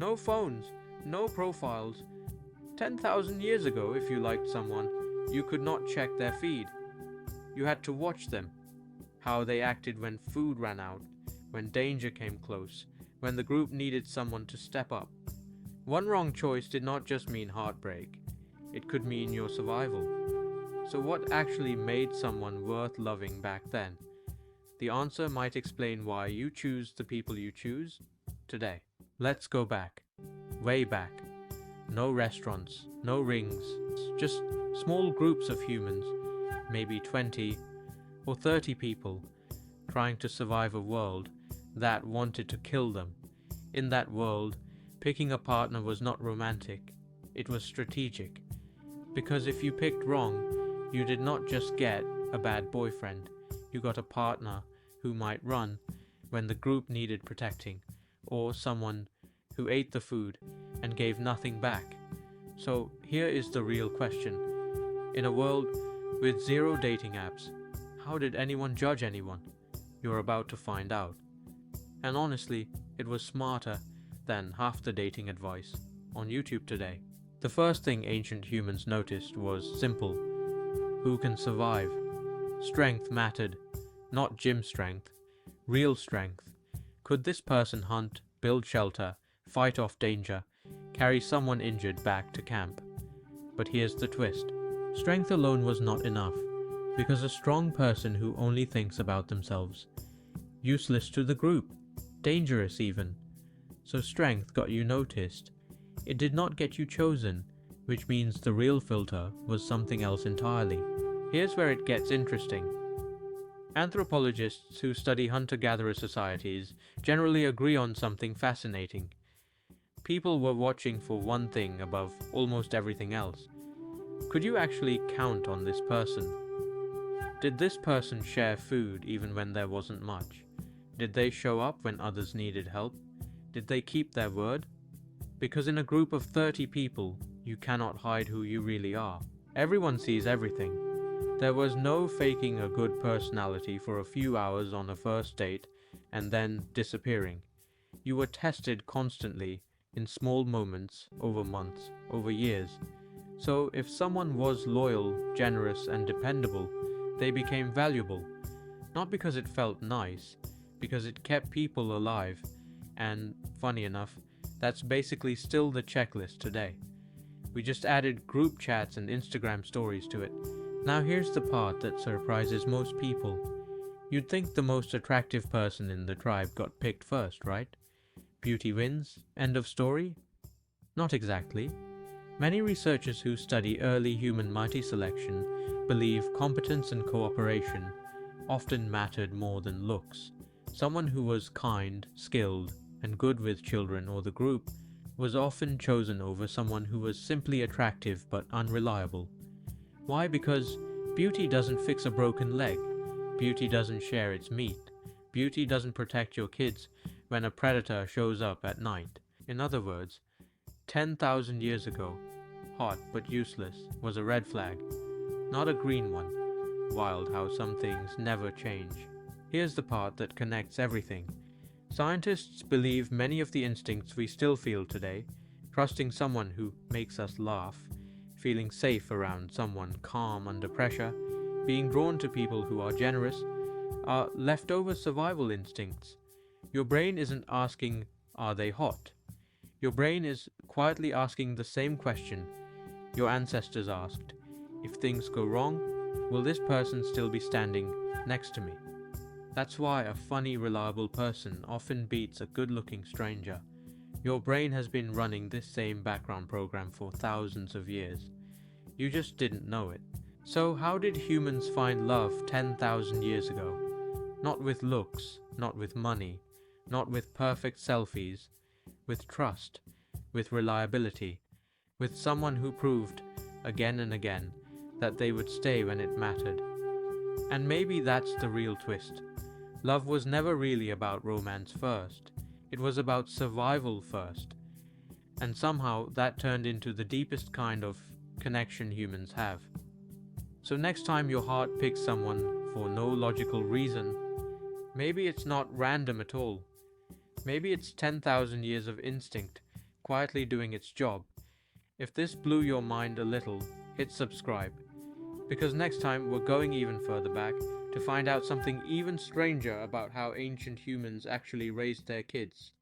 No phones, no profiles. 10,000 years ago, if you liked someone, you could not check their feed. You had to watch them, how they acted when food ran out, when danger came close, when the group needed someone to step up. One wrong choice did not just mean heartbreak, it could mean your survival. So, what actually made someone worth loving back then? The answer might explain why you choose the people you choose today. Let's go back, way back. No restaurants, no rings, just small groups of humans, maybe 20 or 30 people, trying to survive a world that wanted to kill them. In that world, picking a partner was not romantic, it was strategic. Because if you picked wrong, you did not just get a bad boyfriend, you got a partner who might run when the group needed protecting, or someone who ate the food and gave nothing back. So here is the real question. In a world with zero dating apps, how did anyone judge anyone? You're about to find out. And honestly, it was smarter than half the dating advice on YouTube today. The first thing ancient humans noticed was simple. Who can survive? Strength mattered, not gym strength, real strength. Could this person hunt, build shelter, fight off danger, carry someone injured back to camp? But here's the twist. Strength alone was not enough, because a strong person who only thinks about themselves, useless to the group, dangerous even. So strength got you noticed. It did not get you chosen, which means the real filter was something else entirely. Here's where it gets interesting. Anthropologists who study hunter-gatherer societies generally agree on something fascinating. People were watching for one thing above almost everything else. Could you actually count on this person? Did this person share food even when there wasn't much? Did they show up when others needed help? Did they keep their word? Because in a group of 30 people, you cannot hide who you really are. Everyone sees everything. There was no faking a good personality for a few hours on a first date and then disappearing. You were tested constantly in small moments, over months, over years. So if someone was loyal, generous, and dependable, they became valuable. Not because it felt nice, because it kept people alive. And, funny enough, that's basically still the checklist today. We just added group chats and Instagram stories to it. Now here's the part that surprises most people. You'd think the most attractive person in the tribe got picked first, right? Beauty wins? End of story? Not exactly. Many researchers who study early human mighty selection believe competence and cooperation often mattered more than looks. Someone who was kind, skilled, and good with children or the group was often chosen over someone who was simply attractive but unreliable. Why? Because beauty doesn't fix a broken leg. Beauty doesn't share its meat. Beauty doesn't protect your kids when a predator shows up at night. In other words, 10,000 years ago, hot but useless was a red flag, not a green one. Wild how some things never change. Here's the part that connects everything. Scientists believe many of the instincts we still feel today, trusting someone who makes us laugh, feeling safe around someone calm under pressure, being drawn to people who are generous, are leftover survival instincts. Your brain isn't asking, are they hot? Your brain is quietly asking the same question your ancestors asked. If things go wrong, will this person still be standing next to me? That's why a funny, reliable person often beats a good-looking stranger. Your brain has been running this same background program for thousands of years. You just didn't know it. So how did humans find love 10,000 years ago? Not with looks, not with money, not with perfect selfies, with trust, with reliability, with someone who proved, again and again, that they would stay when it mattered. And maybe that's the real twist. Love was never really about romance first. It was about survival first. And somehow that turned into the deepest kind of connection humans have. So next time your heart picks someone for no logical reason, maybe it's not random at all. Maybe it's 10,000 years of instinct quietly doing its job. If this blew your mind a little, hit subscribe, because next time we're going even further back to find out something even stranger about how ancient humans actually raised their kids.